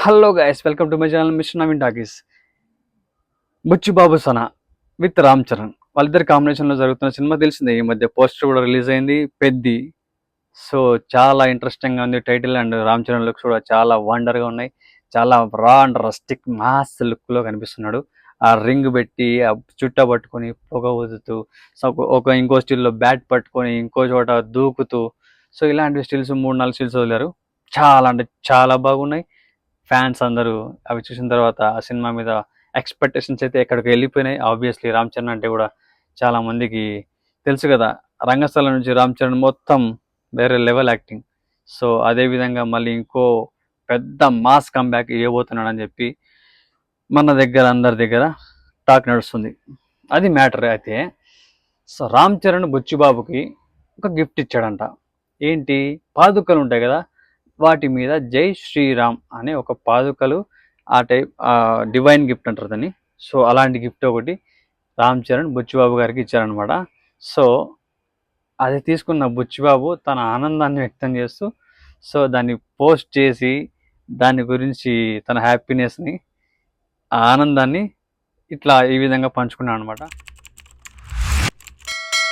Hello guys, welcome to my channel mister Naveen talkies. Buchibabu Sana with Ram Charan వాళ్ళిద్దరి కాంబినేషన్లో జరుగుతున్న సినిమా తెలిసిందే. ఈ మధ్య పోస్టర్ కూడా రిలీజ్ అయింది, పెద్ది. సో చాలా ఇంట్రెస్టింగ్గా ఉంది title. And Ram Charan looks కూడా చాలా వండర్గా ఉన్నాయి. చాలా రా అండ్ రస్టిక్ మాస్ లుక్లో కనిపిస్తున్నాడు. ఆ రింగ్ పెట్టి ఆ చుట్ట పట్టుకొని పొగ ఊదుతూ, సో ఇంకో స్టిల్లో బ్యాట్ పట్టుకొని ఇంకో చోట దూకుతూ, సో ఇలాంటి స్టిల్స్ 3-4 స్టిల్స్ వదిలారు. చాలా అంటే చాలా బాగున్నాయి. ఫ్యాన్స్ అందరూ అవి చూసిన తర్వాత ఆ సినిమా మీద ఎక్స్పెక్టేషన్స్ అయితే ఎక్కడికి వెళ్ళిపోయినాయి. ఆబ్వియస్లీ రామ్ చరణ్ అంటే కూడా చాలా మందికి తెలుసు కదా, రంగస్థలం నుంచి రామ్ చరణ్ మొత్తం వేరే లెవెల్ యాక్టింగ్. సో అదేవిధంగా మళ్ళీ ఇంకో పెద్ద మాస్ కంబ్యాక్ ఇవ్వబోతున్నాడని చెప్పి మన దగ్గర అందరి దగ్గర టాక్ నడుస్తుంది. అది మ్యాటర్. అయితే సో రామ్ చరణ్ బుచ్చిబాబుకి ఒక గిఫ్ట్ ఇచ్చాడంట. ఏంటి? పాదుకలు ఉంటాయి కదా, వాటి మీద జై శ్రీరామ్ అనే ఒక పాదుకలు, ఆ టైప్ డివైన్ గిఫ్ట్ అంటారు దాన్ని. సో అలాంటి గిఫ్ట్ ఒకటి రామ్ చరణ్ బుచ్చిబాబు గారికి ఇచ్చారనమాట. సో అది తీసుకున్న బుచ్చిబాబు తన ఆనందాన్ని వ్యక్తం చేస్తూ, సో దాన్ని పోస్ట్ చేసి దాని గురించి తన హ్యాపీనెస్ని, ఆ ఆనందాన్ని ఇట్లా ఈ విధంగా పంచుకున్నాను అనమాట.